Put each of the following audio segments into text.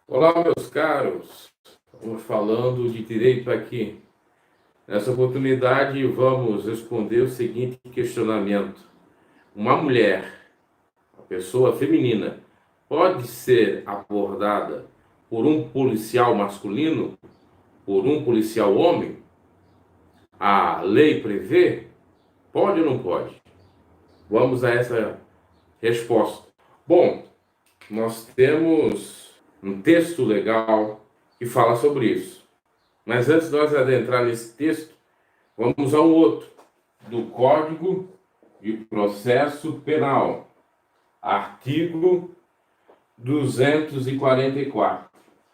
Olá, meus caros. Vamos falando de direito aqui. Nessa oportunidade, vamos responder o seguinte questionamento: uma mulher, uma pessoa feminina, pode ser abordada por um policial masculino, por um policial homem? A lei prevê? Pode ou não pode? Vamos a essa resposta. Bom, nós temos um texto legal que fala sobre isso. Mas antes de nós adentrar nesse texto, vamos a um outro, do Código de Processo Penal, artigo 244.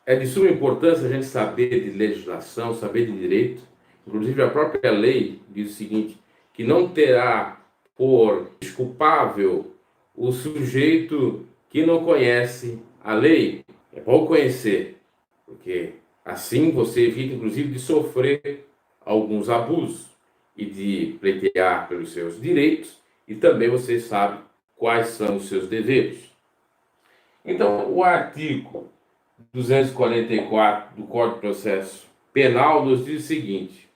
É de suma importância a gente saber de legislação, saber de direito. Inclusive, a própria lei diz o seguinte, que não terá por desculpável o sujeito que não conhece a lei. É bom conhecer, porque assim você evita, inclusive, de sofrer alguns abusos e de pleitear pelos seus direitos, e também você sabe quais são os seus deveres. Então, o artigo 244 do Código de Processo Penal nos diz o seguinte: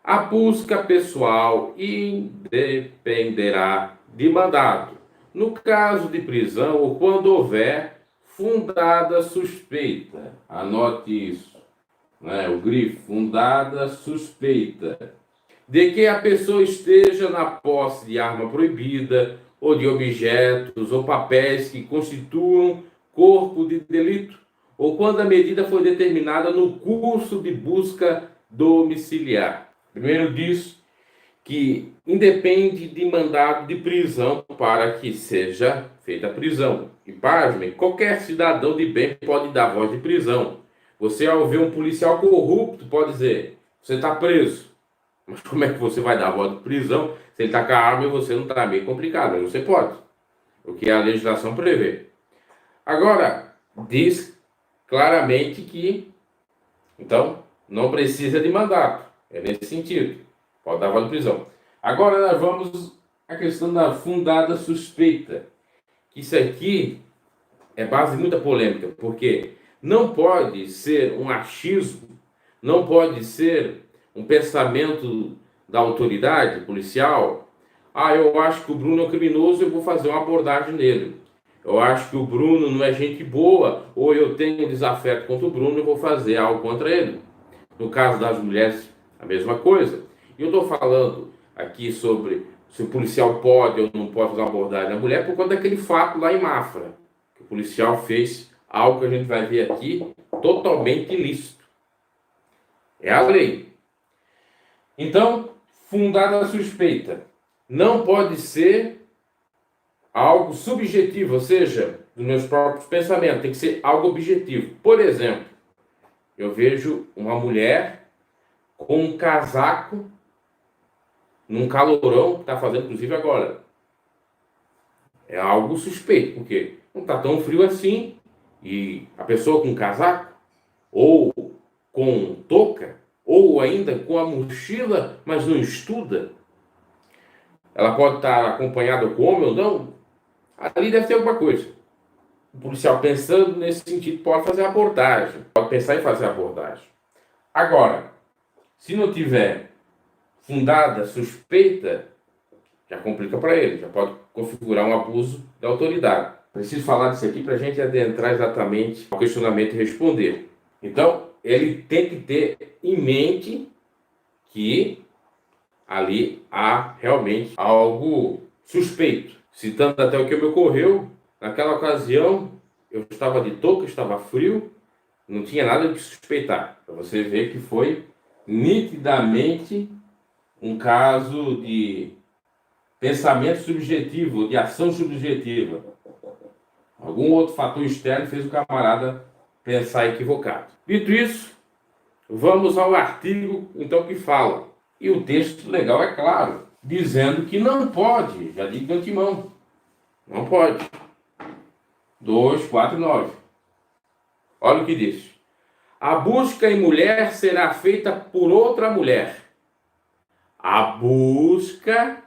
a busca pessoal independerá de mandado, no caso de prisão ou quando houver fundada suspeita. Anote isso, né? O grifo, fundada suspeita, de que a pessoa esteja na posse de arma proibida ou de objetos ou papéis que constituam corpo de delito, ou quando a medida foi determinada no curso de busca domiciliar. Primeiro diz que independe de mandado de prisão para que seja feita a prisão. E pasmem, qualquer cidadão de bem pode dar voz de prisão. Você, ao ver um policial corrupto, pode dizer: você está preso. Mas como é que você vai dar voz de prisão se ele está com a arma e você não está? Meio complicado, mas você pode. O que a legislação prevê. Agora, diz claramente que, então, não precisa de mandato. É nesse sentido. Pode dar voz de prisão. Agora nós vamos à questão da fundada suspeita. Isso aqui é base de muita polêmica, porque não pode ser um achismo, não pode ser um pensamento da autoridade policial. Ah, eu acho que o Bruno é um criminoso, eu vou fazer uma abordagem nele. Eu acho que o Bruno não é gente boa, ou eu tenho desafeto contra o Bruno, eu vou fazer algo contra ele. No caso das mulheres, a mesma coisa. E eu estou falando aqui sobre se o policial pode ou não pode fazer uma abordagem na mulher por conta daquele fato lá em Mafra. Que o policial fez algo que a gente vai ver aqui totalmente ilícito. É a lei. Então, fundada a suspeita. Não pode ser algo subjetivo, ou seja, dos meus próprios pensamentos. Tem que ser algo objetivo. Por exemplo, eu vejo uma mulher com um casaco num calorão que está fazendo, inclusive, agora. É algo suspeito, porque não está tão frio assim, e a pessoa com casaco, ou com touca, ou ainda com a mochila, mas não estuda, ela pode estar acompanhada com homem ou não, ali deve ter alguma coisa. O policial pensando nesse sentido pode fazer abordagem, pode pensar em fazer abordagem. Agora, se não tiver fundada suspeita, já complica para ele, já pode configurar um abuso da autoridade. Preciso falar disso aqui para a gente adentrar exatamente ao questionamento e responder. Então, ele tem que ter em mente que ali há realmente algo suspeito. Citando até o que me ocorreu, naquela ocasião eu estava de touca, estava frio, não tinha nada de suspeitar. Para você ver que foi nitidamente um caso de pensamento subjetivo, de ação subjetiva. Algum outro fator externo fez o camarada pensar equivocado. Dito isso, vamos ao artigo, então, que fala. E o texto legal é claro, dizendo que não pode, já digo de antemão, não pode. 249. Olha o que diz. A busca em mulher será feita por outra mulher. A busca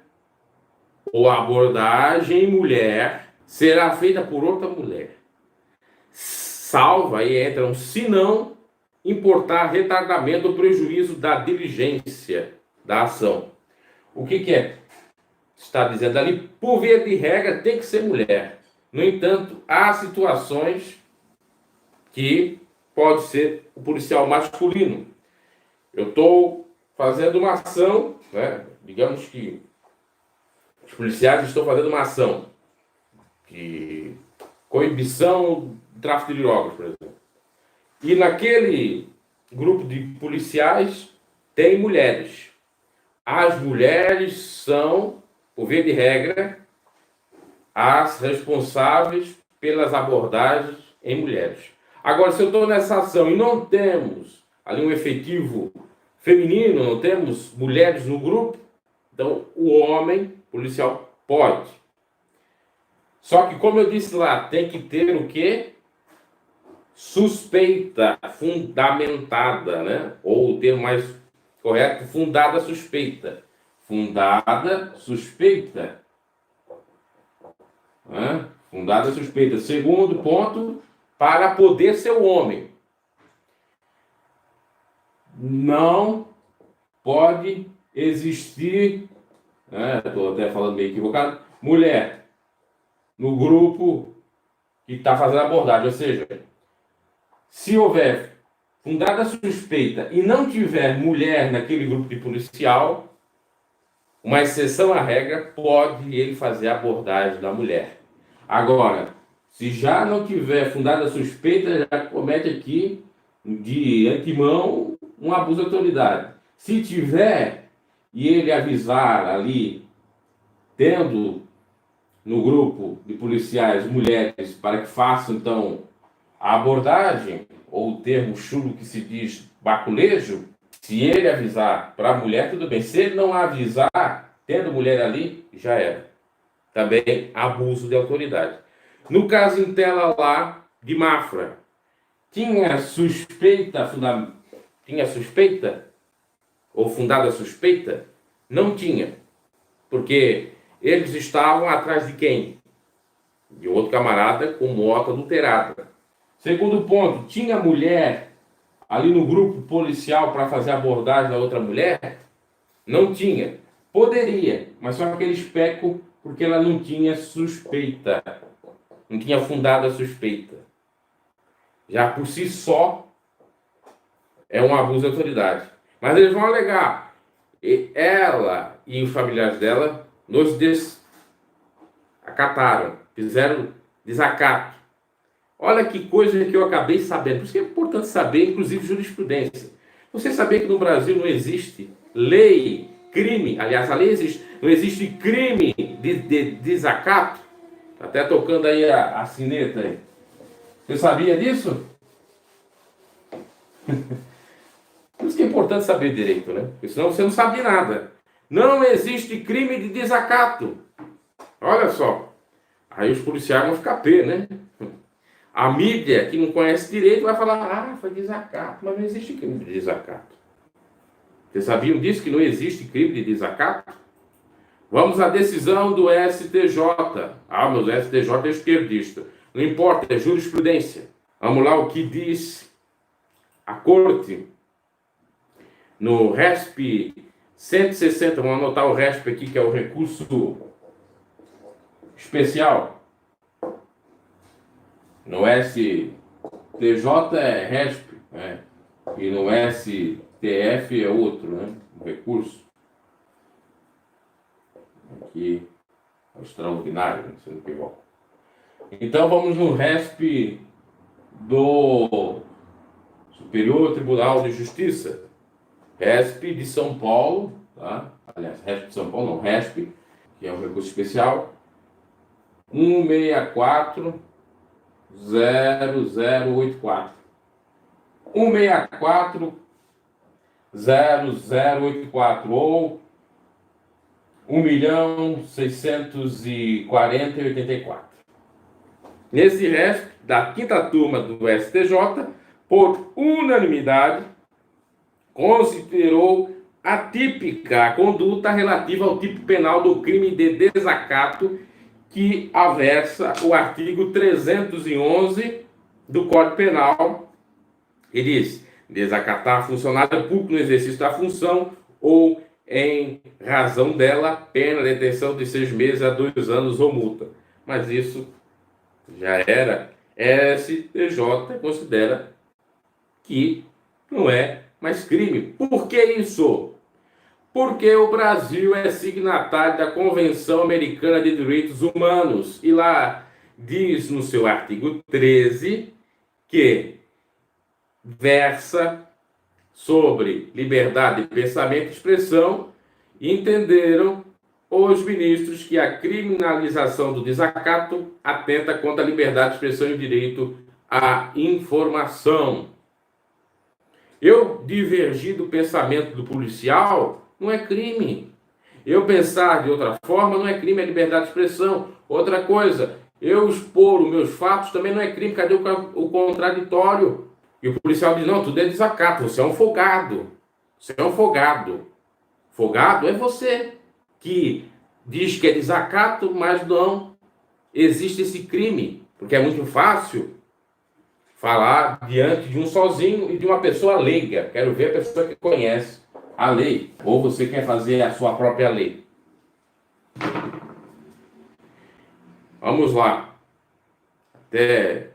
ou abordagem em mulher será feita por outra mulher, salvo, aí entra um se não importar retardamento ou prejuízo da diligência da ação. O que é? Está dizendo ali, por via de regra, tem que ser mulher. No entanto, há situações que pode ser o policial masculino. Eu estou fazendo uma ação, né? Digamos que os policiais estão fazendo uma ação de coibição do tráfico de drogas, por exemplo. E naquele grupo de policiais tem mulheres. As mulheres são, por via de regra, as responsáveis pelas abordagens em mulheres. Agora, se eu estou nessa ação e não temos ali um efetivo feminino, não temos mulheres no grupo, então o homem policial pode. Só que, como eu disse lá, tem que ter o quê? Suspeita fundamentada, né? Ou o termo mais correto, fundada suspeita. Fundada suspeita. Né? Fundada suspeita. Segundo ponto, para poder ser o homem. Não pode existir, estou até falando meio equivocado, mulher no grupo que está fazendo a abordagem. Ou seja, se houver fundada suspeita e não tiver mulher naquele grupo de policial, uma exceção à regra, pode ele fazer a abordagem da mulher. Agora, se já não tiver fundada suspeita, já comete aqui, de antemão, um abuso de autoridade. Se tiver, e ele avisar ali, tendo no grupo de policiais mulheres para que façam, então, a abordagem, ou o termo chulo que se diz baculejo, se ele avisar para a mulher, tudo bem. Se ele não avisar, tendo mulher ali, já era. Também abuso de autoridade. No caso em tela lá, de Mafra, tinha suspeita ou fundada suspeita? Não tinha. Porque eles estavam atrás de quem? De outro camarada com moto adulterada. Segundo ponto, tinha mulher ali no grupo policial para fazer a abordagem da outra mulher? Não tinha. Poderia, mas só que eles pecam porque ela não tinha suspeita. Não tinha fundada suspeita. Já por si só é um abuso de autoridade. Mas eles vão alegar. Ela e os familiares dela nos desacataram, fizeram desacato. Olha que coisa que eu acabei sabendo. Por isso que é importante saber, inclusive, jurisprudência. Você sabia que no Brasil não existe lei, crime, aliás, a lei existe, não existe crime de desacato? Até tocando aí a sineta aí. Você sabia disso? Por isso que é importante saber direito, né? Porque senão você não sabe nada. Não existe crime de desacato. Olha só. Aí os policiais vão ficar pé, né? A mídia, que não conhece direito, vai falar, foi desacato. Mas não existe crime de desacato. Vocês sabiam disso, que não existe crime de desacato? Vamos à decisão do STJ. Mas o STJ é esquerdista. Não importa, é jurisprudência. Vamos lá o que diz a corte no RESP 160. Vamos anotar o RESP aqui, que é o recurso especial. No STJ é RESP, né? E no STF é outro, né? O recurso. Aqui é extraordinário, não sei o que igual. Então vamos no RESP do Superior Tribunal de Justiça. RESP de São Paulo, tá? Aliás, RESP de São Paulo, não, RESP, que é um recurso especial, 164-0084. 164-0084, ou 1.640.084. Nesse RESP, da quinta turma do STJ, por unanimidade, considerou atípica a conduta relativa ao tipo penal do crime de desacato que aversa o artigo 311 do Código Penal, ele diz: desacatar funcionário público no exercício da função ou em razão dela, pena, detenção de 6 meses a 2 anos ou multa. Mas isso já era. STJ considera que não é mais crime. Por que isso? Porque o Brasil é signatário da Convenção Americana de Direitos Humanos e lá diz no seu artigo 13 que versa sobre liberdade de pensamento e expressão, e entenderam os ministros que a criminalização do desacato atenta contra a liberdade de expressão e o direito à informação. Eu divergir do pensamento do policial não é crime. Eu pensar de outra forma não é crime, é liberdade de expressão. Outra coisa, eu expor os meus fatos também não é crime. Cadê o contraditório? E o policial diz: não, tudo é desacato, você é um folgado. Você é um folgado. Folgado é você que diz que é desacato, mas não existe esse crime. Porque é muito fácil falar diante de um sozinho e de uma pessoa leiga. Quero ver a pessoa que conhece a lei. Ou você quer fazer a sua própria lei. Vamos lá. Até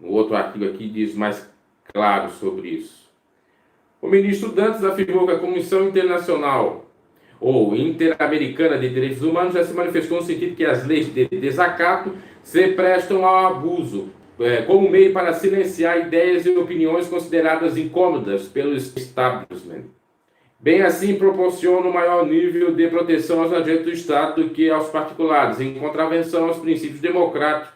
o outro artigo aqui diz mais claro sobre isso. O ministro Dantas afirmou que a Comissão Internacional ou Interamericana de Direitos Humanos já se manifestou no sentido que as leis de desacato se prestam ao abuso, como meio para silenciar ideias e opiniões consideradas incômodas pelo establishment. Bem assim, proporciona um maior nível de proteção aos agentes do Estado do que aos particulares, em contravenção aos princípios democráticos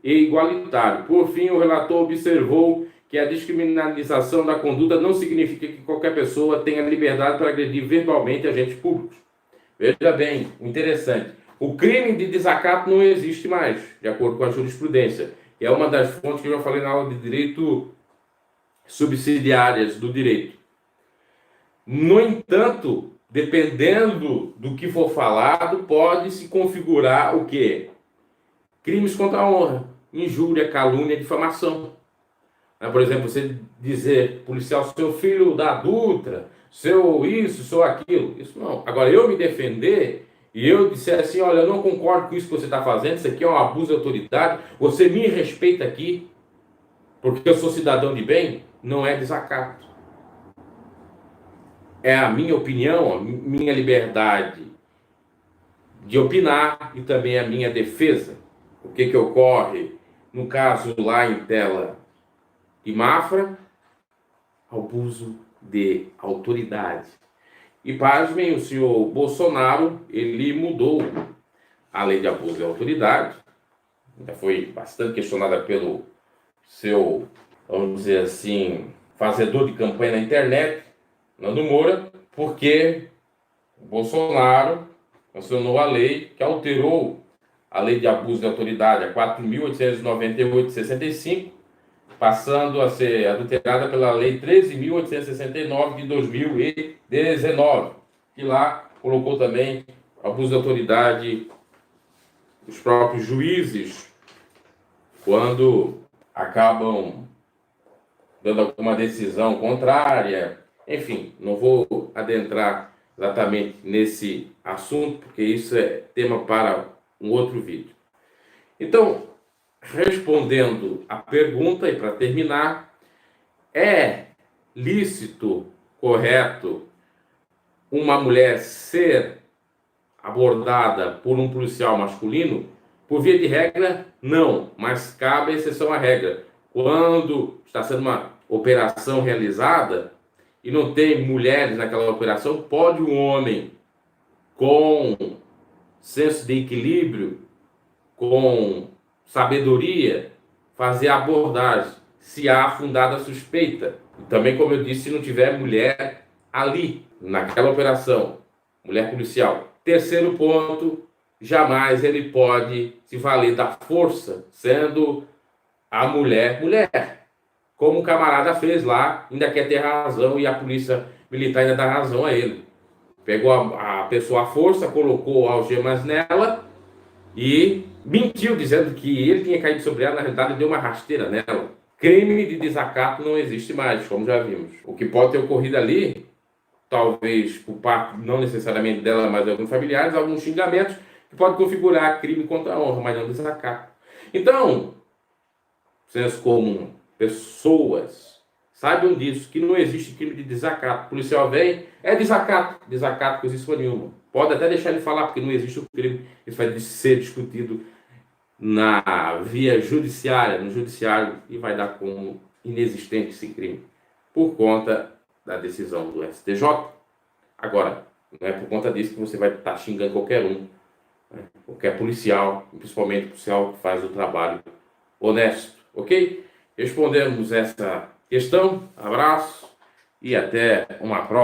e igualitários. Por fim, o relator observou que a descriminalização da conduta não significa que qualquer pessoa tenha liberdade para agredir verbalmente agentes públicos. Veja bem, interessante. O crime de desacato não existe mais, de acordo com a jurisprudência. É uma das fontes que eu já falei na aula de direito subsidiárias do direito. No entanto, dependendo do que for falado, pode se configurar o quê? Crimes contra a honra, injúria, calúnia, difamação. Por exemplo, você dizer, policial, seu filho da Dutra, seu isso, seu aquilo. Isso não. Agora, eu me defender e eu disser assim: olha, eu não concordo com isso que você está fazendo, isso aqui é um abuso de autoridade, você me respeita aqui, porque eu sou cidadão de bem, não é desacato. É a minha opinião, a minha liberdade de opinar e também a minha defesa. O que ocorre no caso lá em Tela de Mafra? Abuso de autoridade. E pasmem, o senhor Bolsonaro, ele mudou a lei de abuso de autoridade, ainda foi bastante questionada pelo seu, vamos dizer assim, fazedor de campanha na internet, Nando Moura, porque o Bolsonaro sancionou a lei que alterou a lei de abuso de autoridade, a 4.898 de 65, passando a ser adulterada pela lei 13.869 de 2019, que lá colocou também abuso de autoridade os próprios juízes, quando acabam dando alguma decisão contrária. Enfim, não vou adentrar exatamente nesse assunto, porque isso é tema para um outro vídeo. Então, respondendo à pergunta, e para terminar, é lícito, correto, uma mulher ser abordada por um policial masculino? Por via de regra, não, mas cabe exceção à regra. Quando está sendo uma operação realizada e não tem mulheres naquela operação, pode um homem com senso de equilíbrio, com sabedoria, fazer a abordagem, se há fundada suspeita. E também, como eu disse, se não tiver mulher ali, naquela operação, mulher policial. Terceiro ponto, jamais ele pode se valer da força, sendo a mulher, como o camarada fez lá, ainda quer ter razão e a polícia militar ainda dá razão a ele. Pegou a pessoa à força, colocou algemas nela e mentiu, dizendo que ele tinha caído sobre ela, na realidade deu uma rasteira nela. crime de desacato não existe mais, como já vimos. O que pode ter ocorrido ali, talvez por parte, não necessariamente dela, mas de alguns familiares, alguns xingamentos que pode configurar crime contra a honra, mas não desacato. Então, senso comum, pessoas saibam disso, que não existe crime de desacato. O policial vem, é desacato, desacato, coisa isso nenhuma. Pode até deixar ele falar, porque não existe o crime. Isso vai ser discutido na via judiciária, no judiciário, e vai dar como inexistente esse crime, por conta da decisão do STJ. Agora, não é por conta disso que você vai estar xingando qualquer um, né? Qualquer policial, principalmente policial que faz o trabalho honesto, ok? Respondemos essa questão, abraço e até uma próxima.